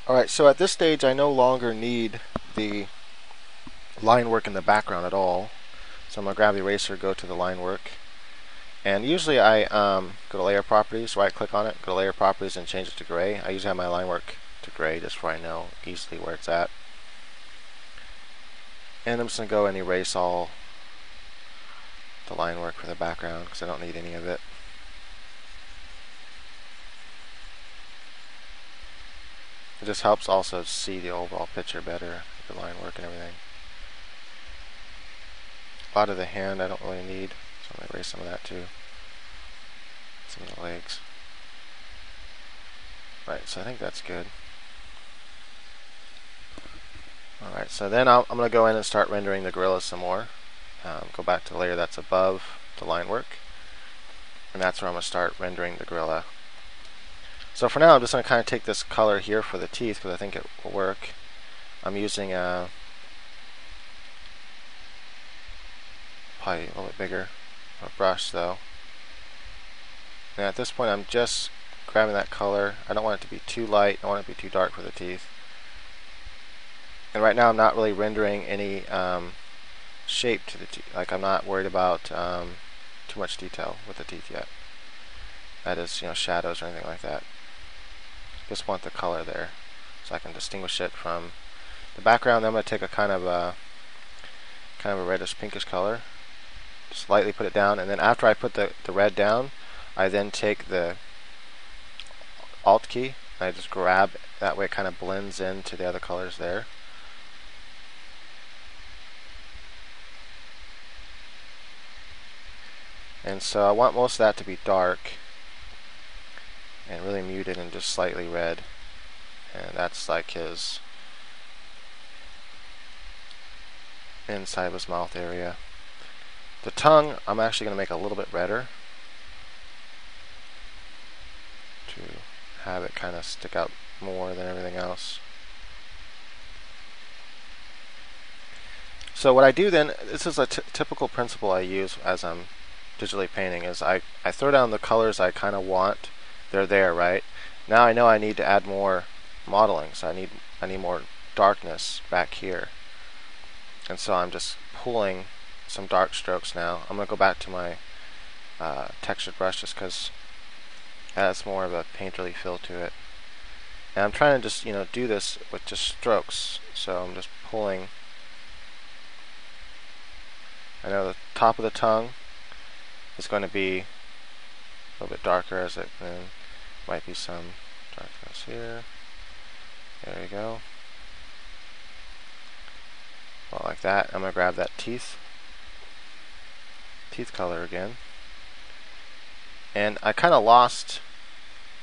Alright, so at this stage I no longer need the line work in the background at all. So I'm going to grab the eraser, go to the line work. And usually I go to layer properties, right click on it, go to layer properties and change it to gray. I usually have my line work to gray just so I know easily where it's at. And I'm just going to go and erase all the line work for the background because I don't need any of it. It just helps also see the overall picture better, the line work and everything. A lot of the hand I don't really need, so I'm going to erase some of that too. Some of the legs. Right, so I think that's good. Alright, so then I'm going to go in and start rendering the gorilla some more. Go back to the layer that's above the line work. And that's where I'm going to start rendering the gorilla. So for now I'm just going to kind of take this color here for the teeth because I think it will work. I'm using probably a little bit bigger brush though. And at this point I'm just grabbing that color. I don't want it to be too light, I don't want it to be too dark for the teeth. And right now I'm not really rendering any shape to the teeth. Like I'm not worried about too much detail with the teeth yet. That is, shadows or anything like that. Just want the color there so I can distinguish it from the background. Then I'm going to take a kind of a reddish pinkish color, just lightly put it down, and then after I put the red down, I then take the Alt key and I just grab, that way it kind of blends into the other colors there. And so I want most of that to be dark and really muted and just slightly red. And that's like his inside of his mouth area. The tongue I'm actually going to make a little bit redder to have it kind of stick out more than everything else. So what I do then, this is a typical principle I use as I'm digitally painting, is I throw down the colors I kind of want. They're there, right? Now I know I need to add more modeling, so I need more darkness back here. And so I'm just pulling some dark strokes now. I'm going to go back to my textured brush just because it has more of a painterly feel to it. And I'm trying to just do this with just strokes. So I'm just pulling. I know the top of the tongue is going to be a little bit darker as it might be some darkness here. There we go. Well, like that. I'm going to grab that teeth color again. And I kind of lost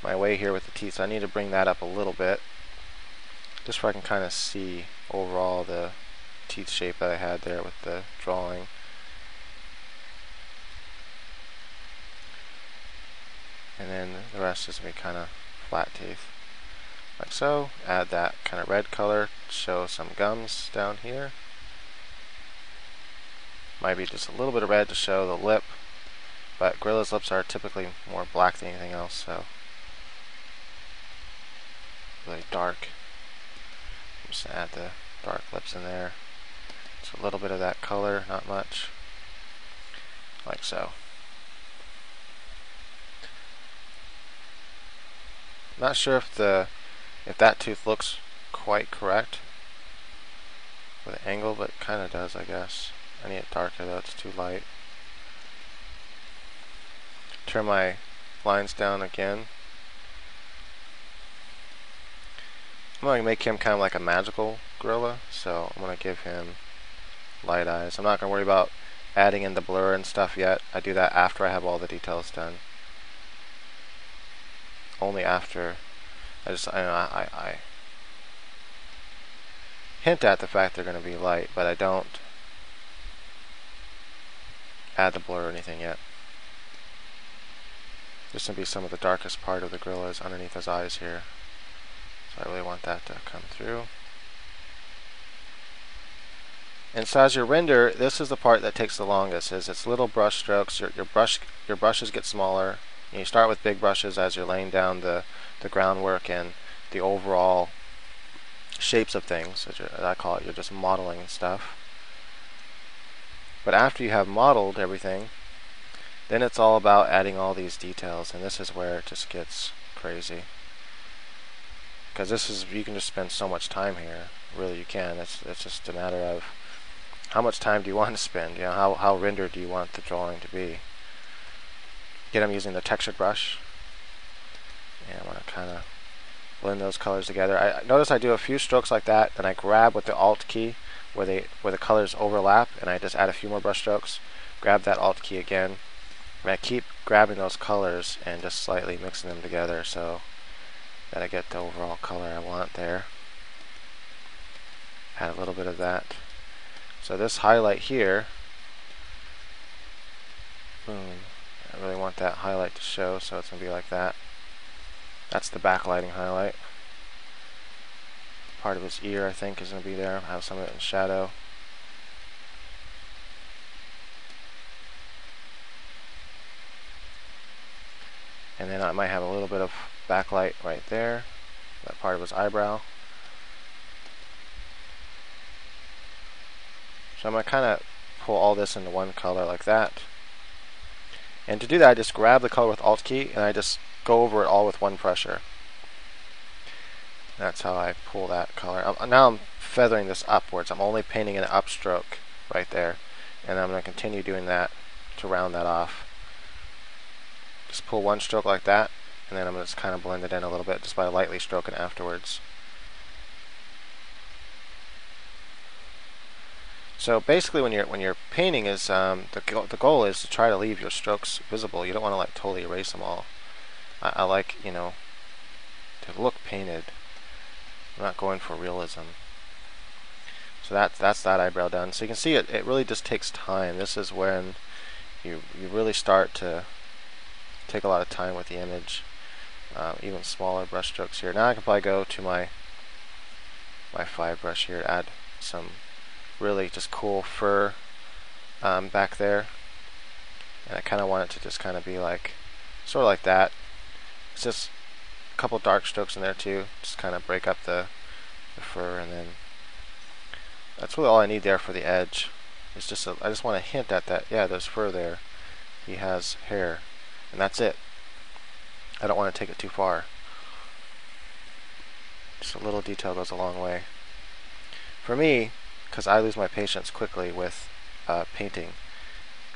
my way here with the teeth, so I need to bring that up a little bit just so I can kind of see overall the teeth shape that I had there with the drawing. And then the rest is going to be kind of flat teeth. Like so. Add that kind of red color, show some gums down here. Might be just a little bit of red to show the lip, but gorilla's lips are typically more black than anything else, so really dark. Just add the dark lips in there. Just a little bit of that color, not much. Like so. Not sure if that tooth looks quite correct with the angle, but it kind of does, I guess. I need it darker though, it's too light. Turn my lines down again. I'm going to make him kind of like a magical gorilla, so I'm going to give him light eyes. I'm not going to worry about adding in the blur and stuff yet. I do that after I have all the details done. Only after I hint at the fact they're going to be light, but I don't add the blur or anything yet. This will be some of the darkest part of the gorilla is underneath his eyes here, so I really want that to come through. And so as you render, this is the part that takes the longest. Is it's little brush strokes. Your brushes get smaller. You start with big brushes as you're laying down the groundwork and the overall shapes of things, as I call it. You're just modeling stuff. But after you have modeled everything, then it's all about adding all these details, and this is where it just gets crazy. Because you can just spend so much time here. Really, you can. It's just a matter of how much time do you want to spend. You know, how rendered do you want the drawing to be. Again, I'm using the textured brush, and I'm going to kind of blend those colors together. I notice I do a few strokes like that, then I grab with the Alt key where the colors overlap, and I just add a few more brush strokes. Grab that Alt key again, and I keep grabbing those colors and just slightly mixing them together so that I get the overall color I want there. Add a little bit of that. So this highlight here, boom, I really want that highlight to show, so it's going to be like that. That's the backlighting highlight. Part of his ear, I think, is going to be there. I have some of it in shadow. And then I might have a little bit of backlight right there, that part of his eyebrow. So I'm going to kind of pull all this into one color like that. And to do that, I just grab the color with Alt key and I just go over it all with one pressure. That's how I pull that color. Now I'm feathering this upwards. I'm only painting an upstroke right there. And I'm going to continue doing that to round that off. Just pull one stroke like that, and then I'm going to just kind of blend it in a little bit just by lightly stroking afterwards. So basically, when you're painting, is the goal is to try to leave your strokes visible. You don't want to like totally erase them all. I like, you know, to look painted. I'm not going for realism. So that's that eyebrow done. So you can see it really just takes time. This is when you really start to take a lot of time with the image. Even smaller brush strokes here. Now I can probably go to my 5 brush here to add some really just cool fur back there, and I kind of want it to just kind of be like sort of like that. It's just a couple dark strokes in there too, just kind of break up the fur, and then that's really all I need there for the edge. It's just I just want to hint at that. Yeah, there's fur there. He has hair, and that's it. I don't want to take it too far. Just a little detail goes a long way. For me, because I lose my patience quickly with painting,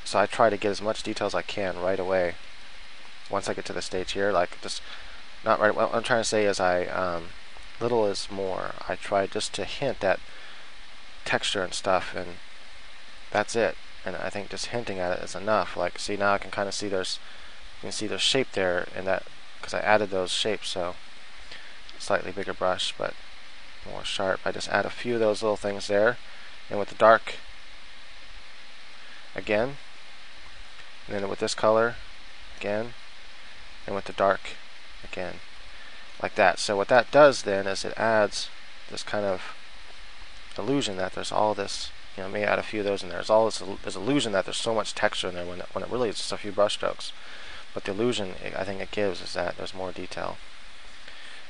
so I try to get as much detail as I can right away. Once I get to the stage here, like just not right. What I'm trying to say is little is more. I try just to hint at texture and stuff, and that's it. And I think just hinting at it is enough. Like, see, now I can kind of see you can see there's shape there, and that because I added those shapes. So slightly bigger brush, but more sharp. I just add a few of those little things there, and with the dark again, and then with this color again, and with the dark again, like that. So what that does then is it adds this kind of illusion that there's all this, you know, maybe add a few of those in there. There's all this illusion that there's so much texture in there when it really is just a few brush strokes. But the illusion I think it gives is that there's more detail.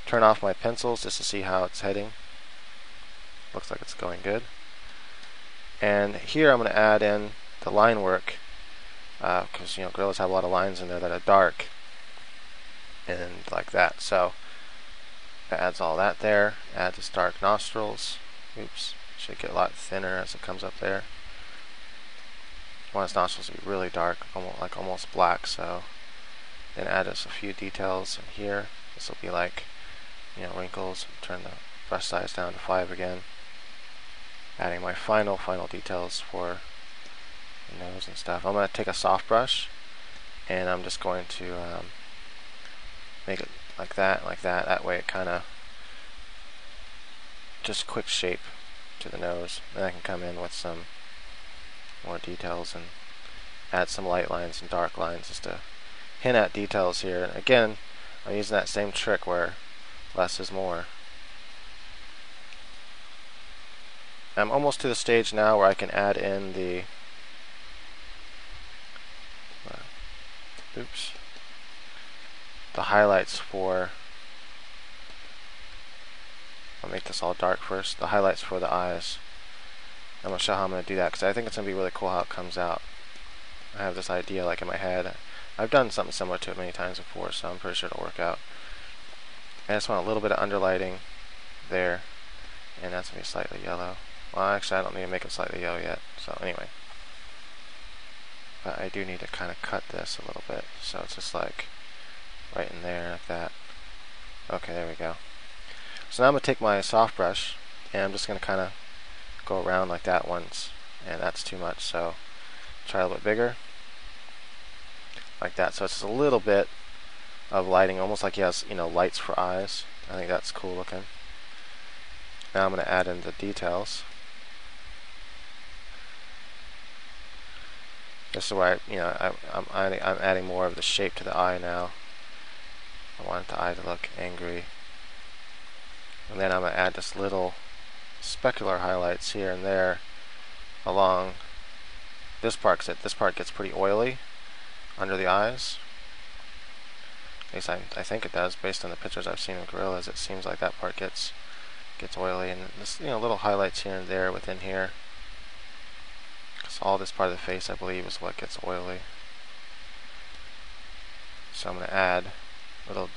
Turn off my pencils just to see how it's heading. Looks like it's going good. And here I'm going to add in the line work, because you know, gorillas have a lot of lines in there that are dark and like that. So that adds all that there. Add this dark nostrils. Oops, should get a lot thinner as it comes up there. I want his nostrils to be really dark, almost black. So then add us a few details in here. This will be like, you know, wrinkles. Turn the brush size down to 5 again. Adding my final details for the nose and stuff. I'm going to take a soft brush, and I'm just going to make it like that, like that. That way it kind of just quick shape to the nose. Then I can come in with some more details and add some light lines and dark lines just to hint at details here. And again, I'm using that same trick where less is more. I'm almost to the stage now where I can add in the the highlights for I'll make this all dark first. The highlights for the eyes. I'm going to show how I'm going to do that because I think it's going to be really cool how it comes out. I have this idea like in my head. I've done something similar to it many times before, so I'm pretty sure it'll work out. I just want a little bit of underlighting there, and that's going to be slightly yellow. Well, actually, I don't need to make it slightly yellow yet, so anyway. But I do need to kind of cut this a little bit, so it's just like right in there, like that. Okay, there we go. So now I'm going to take my soft brush, and I'm just going to kind of go around like that once, and that's too much, so try a little bit bigger, like that. So it's just a little bit of lighting, almost like he has, you know, lights for eyes. I think that's cool looking. Now I'm going to add in the details. This is where I'm adding more of the shape to the eye now. I want the eye to look angry. And then I'm going to add just little specular highlights here and there along this part, because this part gets pretty oily under the eyes. At least I think it does, based on the pictures I've seen of gorillas. It seems like that part gets oily, and just, you know, little highlights here and there within here. So all this part of the face, I believe, is what gets oily. So I'm going to add little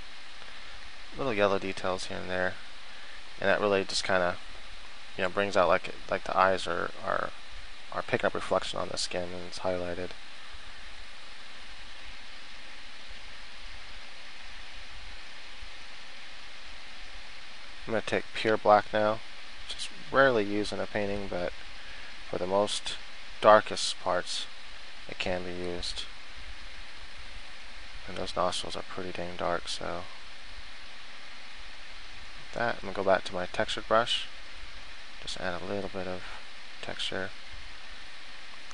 yellow details here and there, and that really just kind of, you know, brings out like the eyes are picking up reflection on the skin, and it's highlighted. I'm going to take pure black now, which is rarely used in a painting, but for the most darkest parts it can be used. And those nostrils are pretty dang dark, so with that, I'm going to go back to my textured brush, just add a little bit of texture.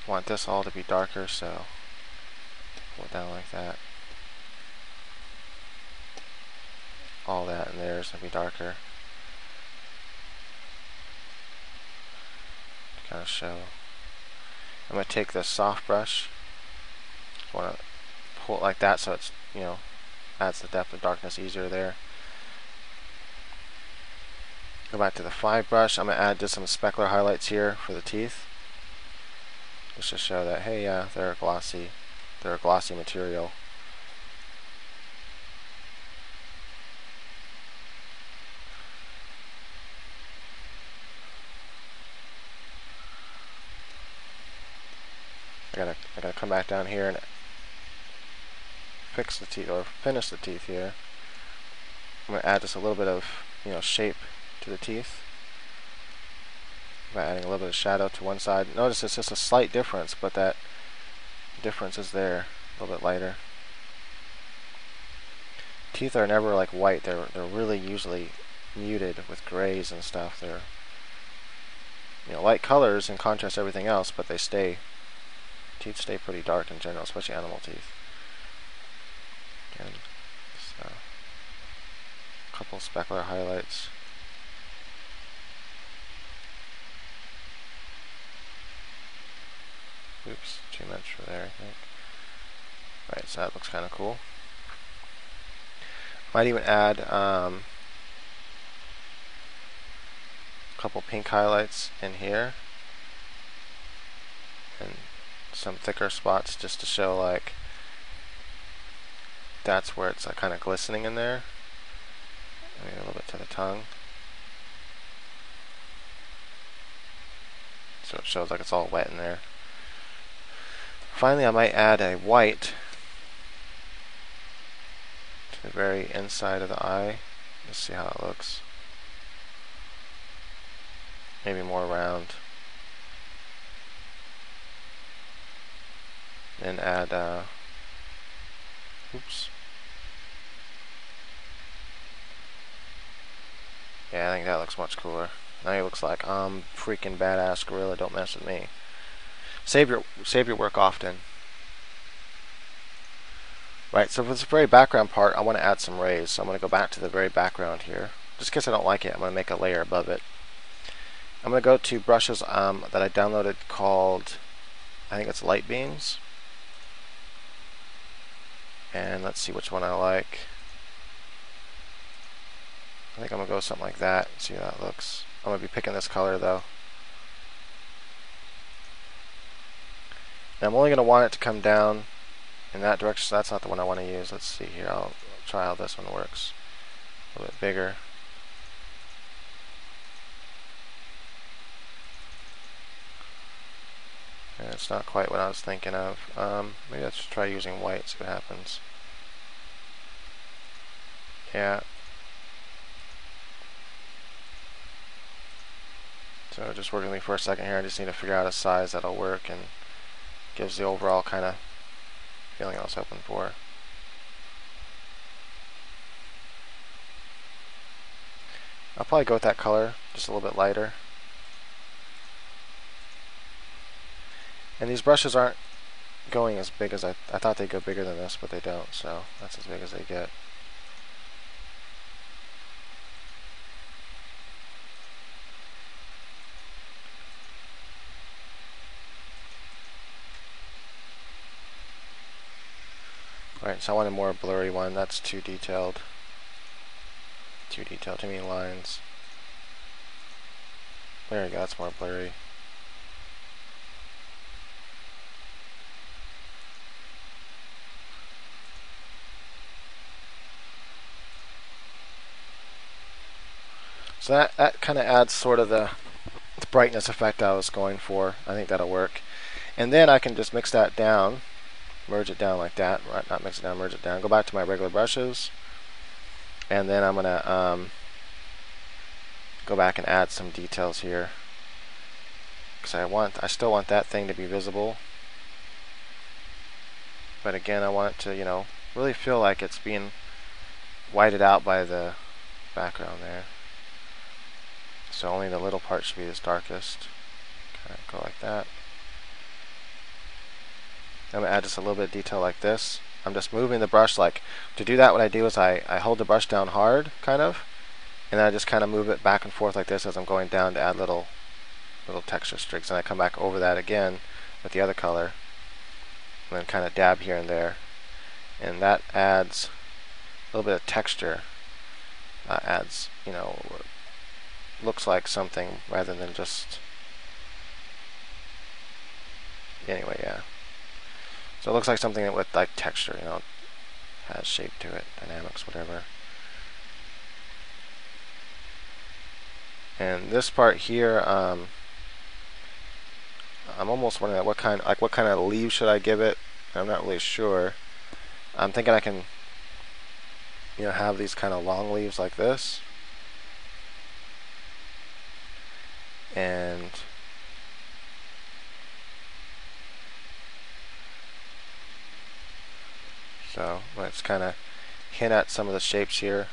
I want this all to be darker, so pull it down like that. All that in there is going to be darker. To kind of show. I'm going to take this soft brush. I want to pull it like that so it's, you know, adds the depth of darkness easier there. Go back to the 5 brush. I'm going to add just some specular highlights here for the teeth, just to show that, hey, yeah, they're a glossy material. I gotta come back down here and fix the teeth, or finish the teeth here. I'm gonna add just a little bit of, you know, shape to the teeth by adding a little bit of shadow to one side. Notice it's just a slight difference, but that difference is there, a little bit lighter. Teeth are never like white. They're really usually muted with grays and stuff. They're, you know, light colors and contrast everything else, but they stay. Teeth stay pretty dark in general, especially animal teeth. Again, so a couple specular highlights. Oops, too much for there, I think. Right, so that looks kind of cool. Might even add a couple pink highlights in here, and some thicker spots just to show like that's where it's kind of glistening in there. Maybe a little bit to the tongue, so it shows like it's all wet in there. Finally, I might add a white to the very inside of the eye. Let's see how it looks. Maybe more round. Then add, oops. Yeah, I think that looks much cooler. Now he looks like I'm freaking badass gorilla. Don't mess with me. Save your work often. Right. So for this very background part, I want to add some rays. So I'm going to go back to the very background here. Just in case I don't like it, I'm going to make a layer above it. I'm going to go to brushes that I downloaded called, I think it's Light Beams. And let's see which one I like. I think I'm going to go something like that, see how that looks. I'm going to be picking this color though. And I'm only going to want it to come down in that direction, so that's not the one I want to use. Let's see here, I'll try how this one works. A little bit bigger. And it's not quite what I was thinking of. Maybe let's try using white, see what happens. Yeah. So just working with me for a second here, I just need to figure out a size that'll work and gives the overall kind of feeling I was hoping for. I'll probably go with that color, just a little bit lighter. And these brushes aren't going as big as I thought they'd go bigger than this, but they don't, so that's as big as they get. Alright, so I want a more blurry one. That's too detailed. Too detailed, too many lines. There you go, that's more blurry. So that kind of adds sort of the brightness effect I was going for. I think that'll work. And then I can just mix that down, merge it down like that. Right, not mix it down, merge it down. Go back to my regular brushes. And then I'm going to go back and add some details here. Because I still want that thing to be visible. But again, I want it to, you know, really feel like it's being whited out by the background there. So only the little part should be this darkest. Kind of go like that. I'm going to add just a little bit of detail like this. I'm just moving the brush. Like, to do that, what I do is I hold the brush down hard, kind of, and then I just kind of move it back and forth like this as I'm going down to add little texture streaks. And I come back over that again with the other color, and then kind of dab here and there. And that adds a little bit of texture. Adds, you know, looks like something rather than just, anyway, yeah. So it looks like something with like texture, you know, has shape to it, dynamics, whatever. And this part here, I'm almost wondering what kind of leaf should I give it. I'm not really sure. I'm thinking I can, you know, have these kind of long leaves like this. And so let's kind of hint at some of the shapes here.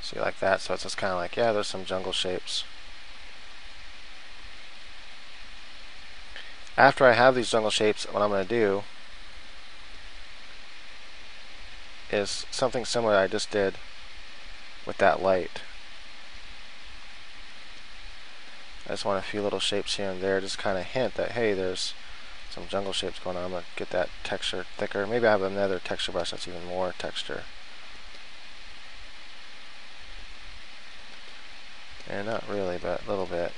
See, like that. So it's just kind of like, yeah, there's some jungle shapes. After I have these jungle shapes, what I'm going to do is something similar I just did with that light. I just want a few little shapes here and there, just kind of hint that, hey, there's some jungle shapes going on. I'm going to get that texture thicker. Maybe I have another texture brush that's even more texture. And not really, but a little bit.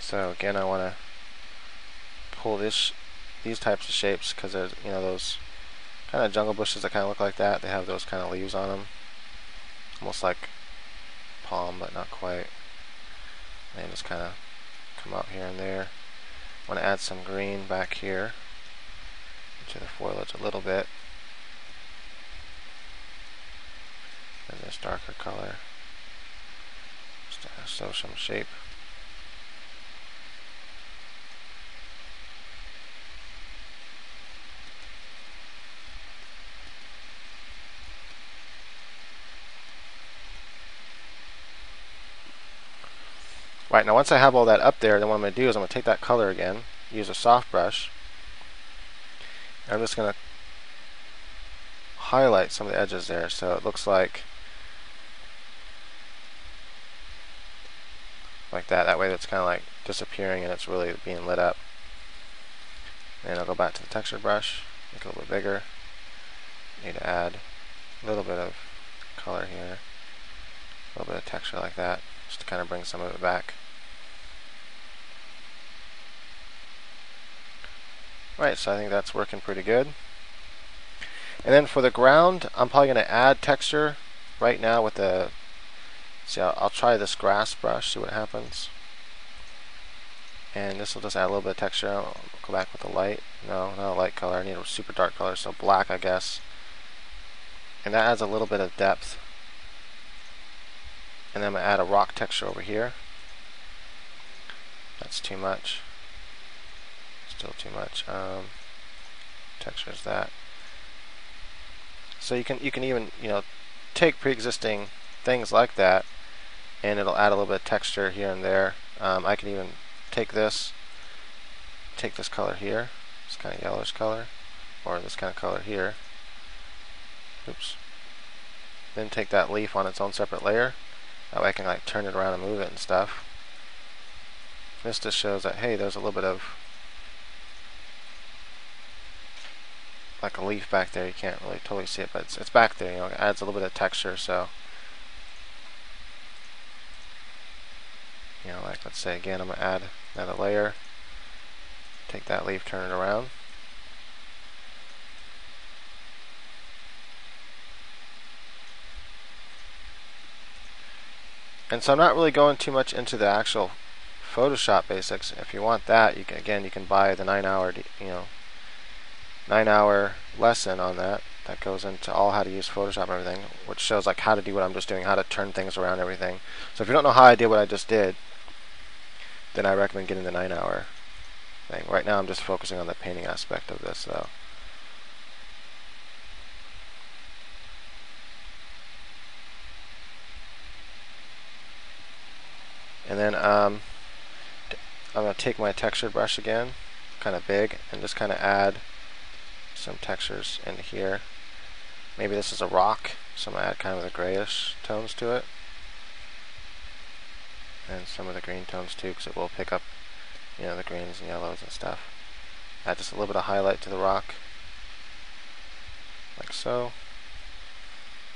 So again, I want to pull these types of shapes because there's, you know, those kind of jungle bushes that kind of look like that. They have those kind of leaves on them, almost like palm, but not quite. And just kind of come out here and there. I want to add some green back here into the foliage a little bit, and this darker color just to show some shape. Right, now once I have all that up there, then what I'm going to do is I'm going to take that color again, use a soft brush. I'm just going to highlight some of the edges there so it looks like that. That way it's kind of like disappearing and it's really being lit up. And I'll go back to the texture brush, make it a little bit bigger. Need to add a little bit of color here, a little bit of texture like that, just to kind of bring some of it back. Right, so I think that's working pretty good. And then for the ground, I'm probably going to add texture right now with the, see, I'll try this grass brush, see what happens. And this will just add a little bit of texture. I'll go back with the light. No, not a light color. I need a super dark color, so black, I guess. And that adds a little bit of depth. And then I'm going to add a rock texture over here. That's too much. Still too much. Texture is that. So you can even, you know, take pre-existing things like that, and it'll add a little bit of texture here and there. I can even take this color here, this kind of yellowish color, or this kind of color here. Oops. Then take that leaf on its own separate layer. That way I can like turn it around and move it and stuff. This just shows that, hey, there's a little bit of like a leaf back there. You can't really totally see it, but it's back there. You know, it adds a little bit of texture. So, you know, like let's say again, I'm gonna add another layer. Take that leaf, turn it around. And so I'm not really going too much into the actual Photoshop basics. If you want that, you can buy the 9-hour lesson on that. That goes into all how to use Photoshop and everything, which shows like how to do what I'm just doing, how to turn things around, everything. So if you don't know how I did what I just did, then I recommend getting the 9-hour thing. Right now I'm just focusing on the painting aspect of this though. And then I'm going to take my texture brush again, kind of big, and just kind of add some textures into here. Maybe this is a rock, so I'm going to add kind of the grayish tones to it. And some of the green tones too, because it will pick up, you know, the greens and yellows and stuff. Add just a little bit of highlight to the rock, like so.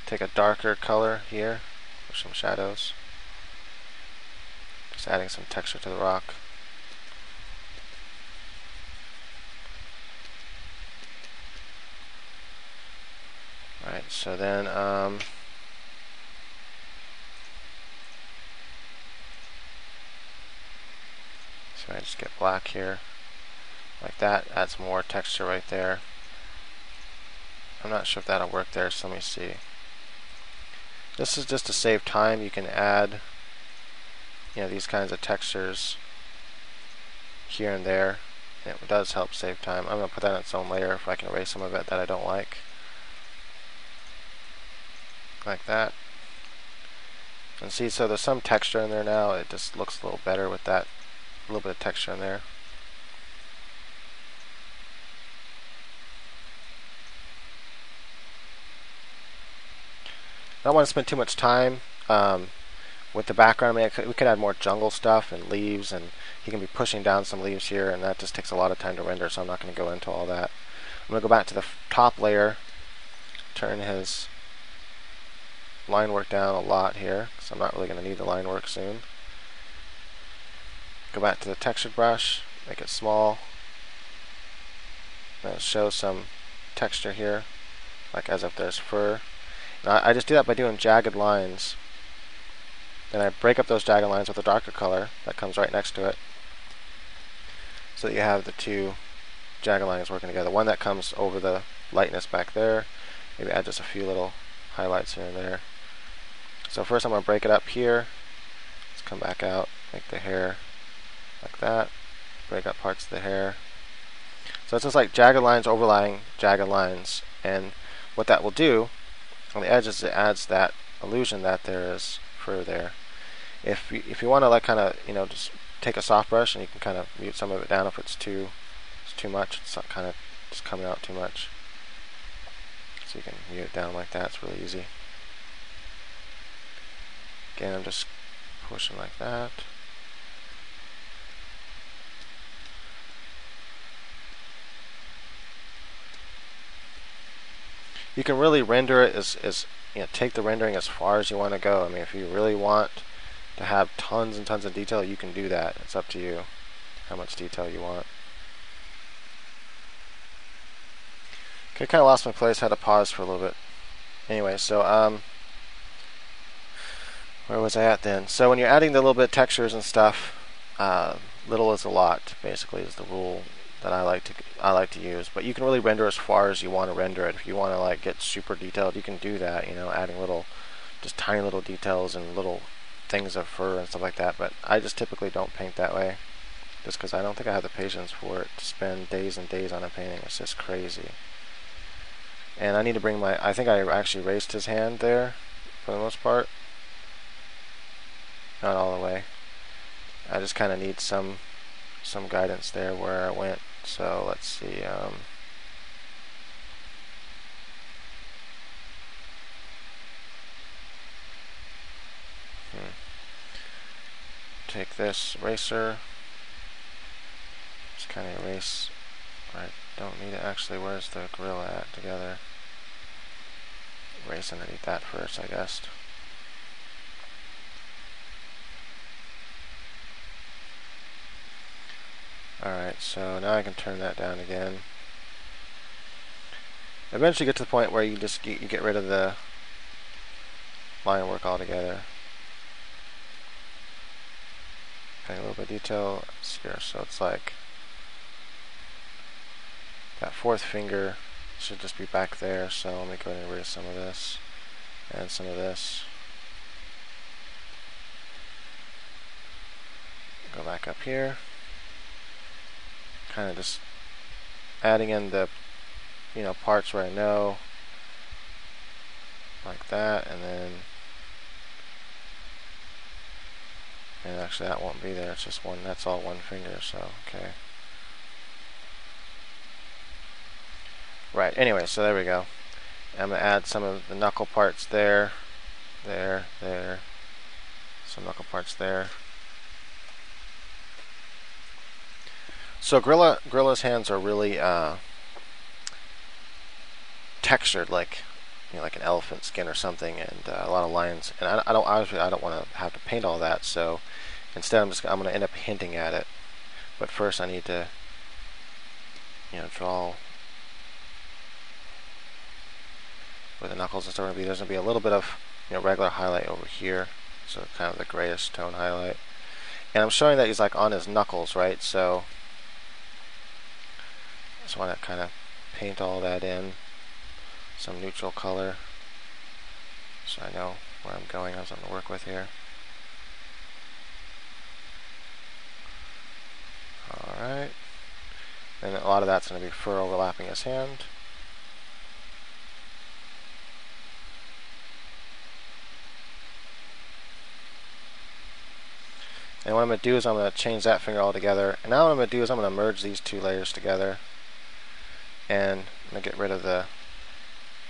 Take a darker color here for some shadows. Just adding some texture to the rock. Alright, so then so I just get black here, like that, adds more texture right there. I'm not sure if that'll work there, so let me see. This is just to save time. You can add, you know, these kinds of textures here and there. And it does help save time. I'm going to put that in its own layer if I can erase some of it that I don't like. Like that. And see, so there's some texture in there now. It just looks a little better with that little bit of texture in there. I don't want to spend too much time with the background. I mean, we could add more jungle stuff and leaves, and he can be pushing down some leaves here, and that just takes a lot of time to render, so I'm not going to go into all that. I'm going to go back to the top layer, turn his line work down a lot here, because I'm not really going to need the line work soon. Go back to the textured brush, make it small, and show some texture here, like as if there's fur. Now, I just do that by doing jagged lines. Then I break up those jagged lines with a darker color that comes right next to it, so that you have the two jagged lines working together. One that comes over the lightness back there. Maybe add just a few little highlights here and there. So first I'm going to break it up here. Let's come back out, make the hair like that. Break up parts of the hair. So it's just like jagged lines overlying jagged lines. And what that will do on the edges, it adds that illusion that there is fur there. If you want to like kind of, you know, just take a soft brush and you can kind of mute some of it down if it's too much. It's kind of just coming out too much. So you can mute it down like that. It's really easy. Again, I'm just pushing like that. You can really render it as take the rendering as far as you want to go. I mean, if you really want to have tons and tons of detail, you can do that. It's up to you how much detail you want. Okay, kind of lost my place. Had to pause for a little bit. Anyway, so where was I at then? So when you're adding the little bit of textures and stuff, little is a lot. Basically, is the rule that I like to use. But you can really render as far as you want to render it. If you want to like get super detailed, you can do that. Adding just tiny little details and little things of fur and stuff like that. But I just typically don't paint that way, just because I don't think I have the patience for it to spend days and days on a painting. It's just crazy. And I need to bring I think I actually erased his hand there for the most part. Not all the way. I just kind of need some guidance there where I went. So let's see. Take this eraser. Just kind of erase. I don't need it. Actually, where's the gorilla at together? Erase underneath that first, I guess. Alright, so now I can turn that down again. Eventually get to the point where you get rid of the line work altogether. Adding a little bit of detail here, so it's like that fourth finger should just be back there, so let me go ahead and erase some of this and some of this. Go back up here. Kind of just adding in the parts where I know, like that, and actually that won't be there. It's just one. That's all one finger. So okay. Right. Anyway, so there we go. I'm gonna add some of the knuckle parts there, there. Some knuckle parts there. So gorilla's hands are really textured, like like an elephant skin or something, and a lot of lines. And I don't want to have to paint all that. So instead, I'm going to end up hinting at it. But first, I need to draw where the knuckles and stuff are going to be. There's going to be a little bit of regular highlight over here, so kind of the grayish tone highlight. And I'm showing that he's like on his knuckles, right? So just want to kind of paint all that in some neutral color, so I know where I'm going. I have something to work with here. Alright. And a lot of that's going to be fur overlapping his hand. And what I'm going to do is I'm going to change that finger altogether. And now what I'm going to do is I'm going to merge these two layers together. And I'm going to get rid of the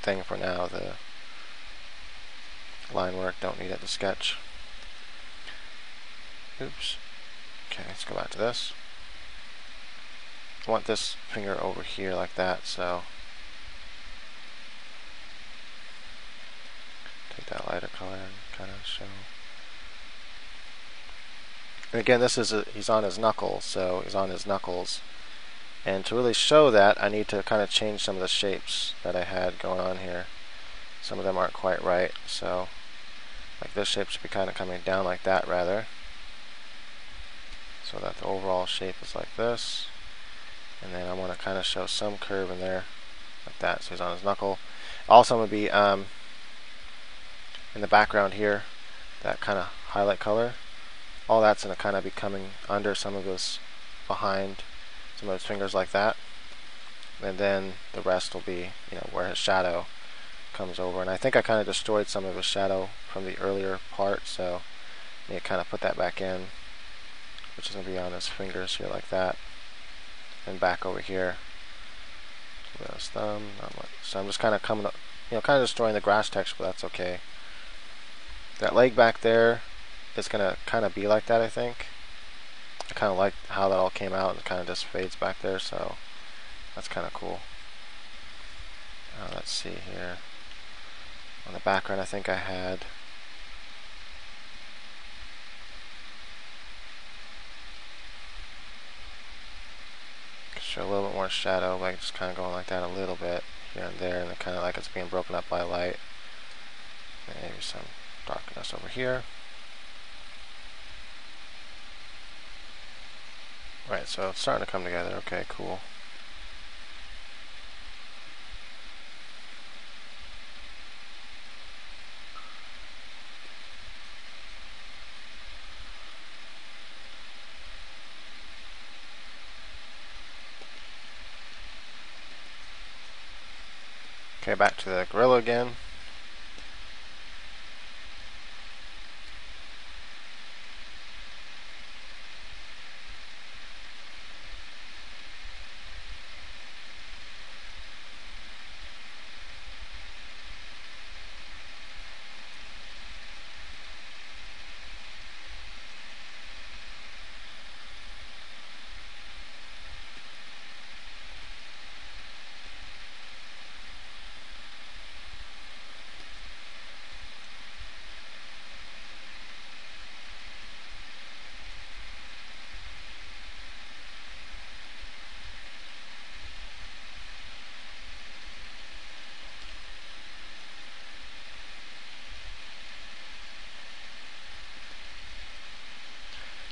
thing for now, the line work. Don't need it to sketch. Oops. Okay, let's go back to this. I want this finger over here like that, so take that lighter color and kind of show. And again, this is he's on his knuckles, so he's on his knuckles. And to really show that, I need to kind of change some of the shapes that I had going on here. Some of them aren't quite right, so like this shape should be kind of coming down like that rather, so that the overall shape is like this. And then I want to kind of show some curve in there like that, so he's on his knuckle. Also, I'm going to be in the background here, that kind of highlight color, all that's going to kind of be coming under some of this, behind some of his fingers like that. And then the rest will be where his shadow comes over. And I think I kind of destroyed some of his shadow from the earlier part, so I need to kind of put that back in. which is going to be on his fingers here like that, and back over here to his thumb. So I'm just kind of coming up, kind of destroying the grass texture, but that's okay. That leg back there is going to kind of be like that, I think. I kind of like how that all came out. It kind of just fades back there, so that's kind of cool. Let's see here. On the background, I think I had show a little bit more shadow, like just kind of going like that a little bit here and there, and kind of like it's being broken up by light. Maybe some darkness over here. Right, so it's starting to come together. Okay, cool. Okay, back to the gorilla again.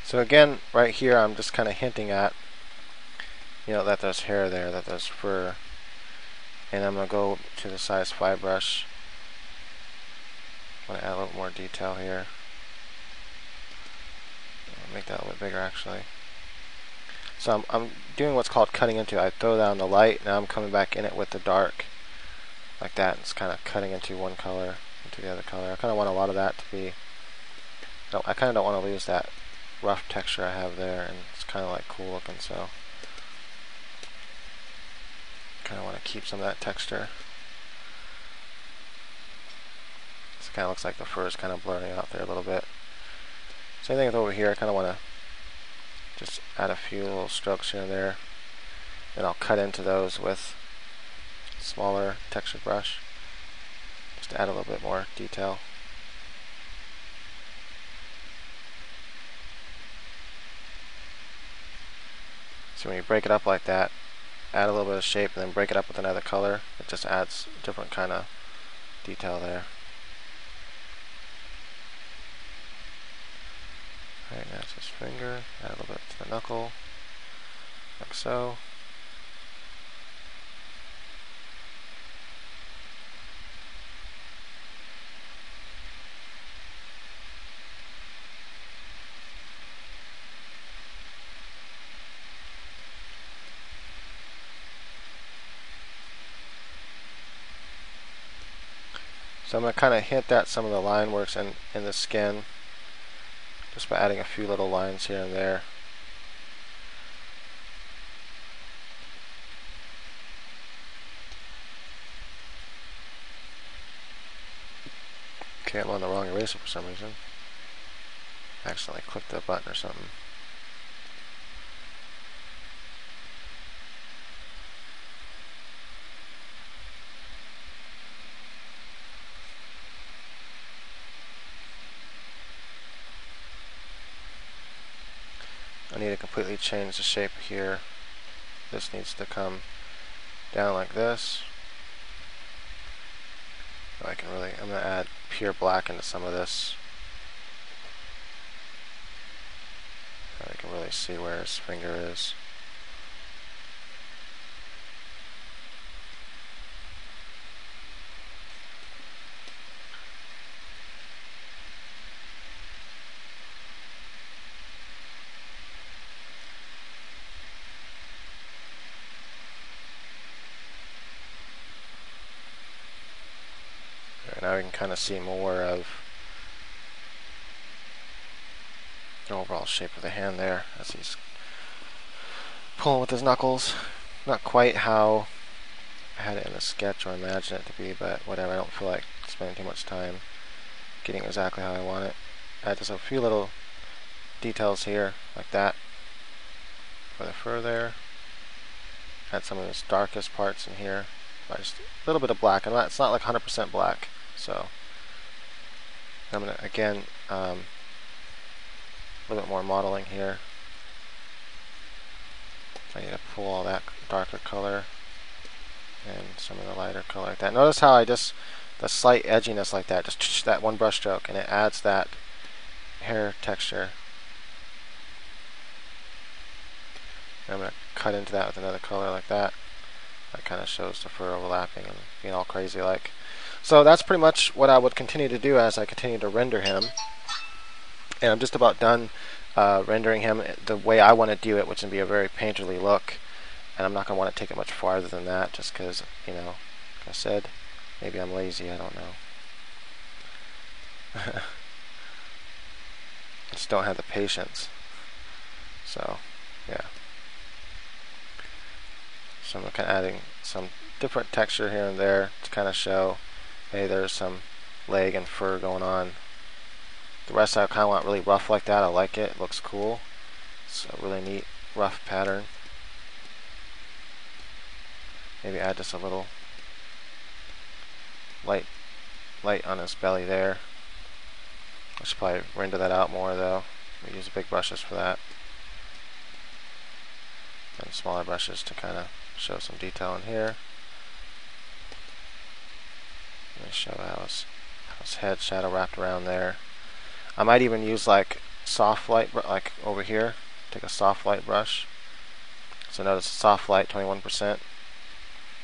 So again, right here, I'm just kind of hinting at, that there's hair there, that there's fur. And I'm going to go to the size 5 brush. I'm going to add a little more detail here. I'll make that a little bit bigger, actually. So I'm doing what's called cutting into. I throw down the light, now I'm coming back in it with the dark, like that. It's kind of cutting into one color, into the other color. I kind of want a lot of that to be, I kind of don't want to lose that rough texture I have there, and it's kind of like cool looking, so kind of want to keep some of that texture. So it kind of looks like the fur is kind of blurring out there a little bit. Same thing with over here. I kind of want to just add a few little strokes here and there, and I'll cut into those with a smaller texture brush just to add a little bit more detail. So when you break it up like that, add a little bit of shape and then break it up with another color, it just adds a different kind of detail there. Alright, that's his finger. Add a little bit to the knuckle, like so. So I'm going to kind of hint at some of the line works in the skin, just by adding a few little lines here and there. Okay, I'm on the wrong eraser for some reason. I accidentally clicked the button or something. I need to completely change the shape here. This needs to come down like this. I'm going to add pure black into some of this. So I can really see where his finger is. Now we can kind of see more of the overall shape of the hand there as he's pulling with his knuckles. Not quite how I had it in the sketch or imagined it to be, but whatever. I don't feel like spending too much time getting exactly how I want it. Add just a few little details here, like that, for the fur there. Add some of his darkest parts in here. Just a little bit of black, and it's not like 100% black. So I'm gonna again a little bit more modeling here. I need to pull all that darker color and some of the lighter color like that. Notice how I just, the slight edginess like that, just that one brush stroke, and it adds that hair texture. And I'm going to cut into that with another color like that. That kind of shows the fur overlapping and being all crazy like. So that's pretty much what I would continue to do as I continue to render him. And I'm just about done rendering him the way I want to do it, which would be a very painterly look. And I'm not going to want to take it much farther than that, just because, you know, like I said, maybe I'm lazy, I don't know. I just don't have the patience. So, yeah. So I'm kind of adding some different texture here and there to kind of show, hey, there's some leg and fur going on. The rest I kind of want really rough like that. I like it. It looks cool. It's a really neat rough pattern. Maybe add just a little light on his belly there. I should probably render that out more though. We use big brushes for that. And smaller brushes to kind of show some detail in here. Let me show how his head shadow wrapped around there. I might even use like soft light, like over here. Take a soft light brush. So notice soft light, 21%.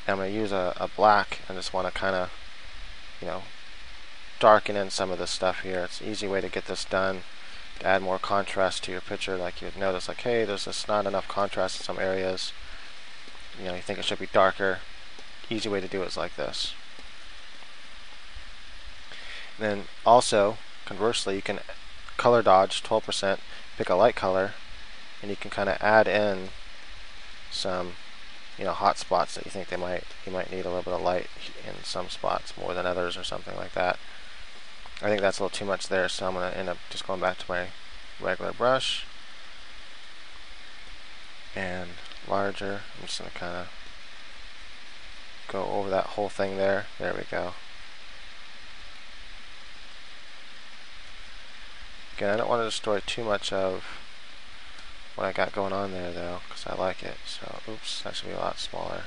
I'm going to use a black and just want to kind of, you know, darken in some of this stuff here. It's an easy way to get this done, to add more contrast to your picture. Like you would notice, like, hey, there's just not enough contrast in some areas. You know, you think it should be darker. Easy way to do it is like this. And then also, conversely, you can color dodge 12%, pick a light color, and you can kind of add in some, you know, hot spots that you think you might need a little bit of light in some spots more than others or something like that. I think that's a little too much there, so I'm going to end up just going back to my regular brush and larger. I'm just going to kind of go over that whole thing there. There we go. Again, I don't want to destroy too much of what I got going on there though, because I like it. So, oops, that should be a lot smaller.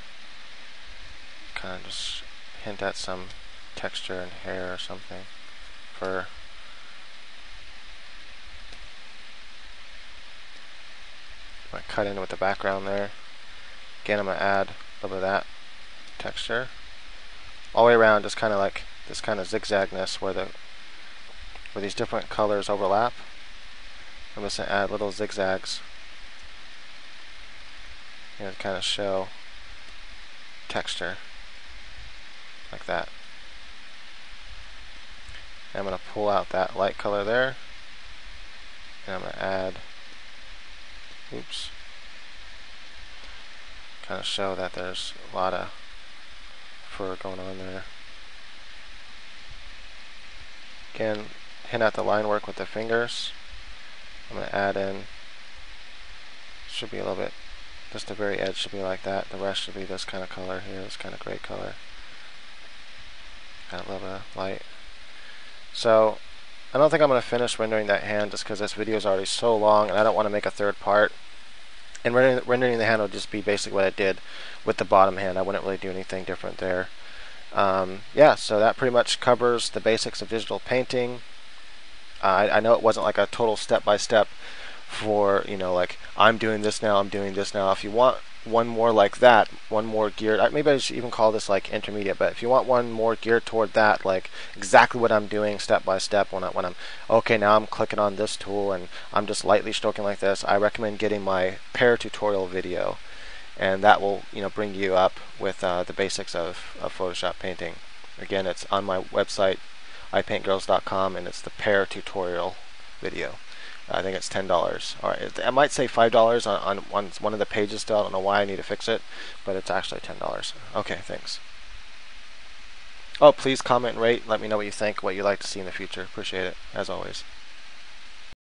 Kind of just hint at some texture and hair or something. Fur. I'm going to cut in with the background there. Again, I'm going to add a little bit of that texture. All the way around, just kind of like this kind of zigzagness where these different colors overlap. I'm just going to add little zigzags. You know, to kind of show texture like that. And I'm going to pull out that light color there, and I'm going to add, oops, kind of show that there's a lot of fur going on there. Again, hint at the line work with the fingers. I'm going to add in, should be a little bit, just the very edge should be like that. The rest should be this kind of color here, this kind of gray color. Got a little bit of light. So I don't think I'm going to finish rendering that hand just because this video is already so long and I don't want to make a third part. And rendering the hand will just be basically what I did with the bottom hand. I wouldn't really do anything different there. Yeah, so that pretty much covers the basics of digital painting. I know it wasn't like a total step-by-step for, you know, like I'm doing this now, I'm doing this now. If you want one more like that, one more geared, maybe I should even call this like intermediate, but if you want one more geared toward that, like exactly what I'm doing step by step, when I'm okay, now I'm clicking on this tool and I'm just lightly stroking like this, I recommend getting my pair tutorial video, and that will, you know, bring you up with the basics of Photoshop painting. Again, it's on my website ipaintgirls.com, and it's the pair tutorial video. I think it's $10. All right, I might say $5 on one of the pages still. I don't know why I need to fix it, but it's actually $10. Okay, thanks. Oh, please comment and rate. Let me know what you think, what you'd like to see in the future. Appreciate it, as always.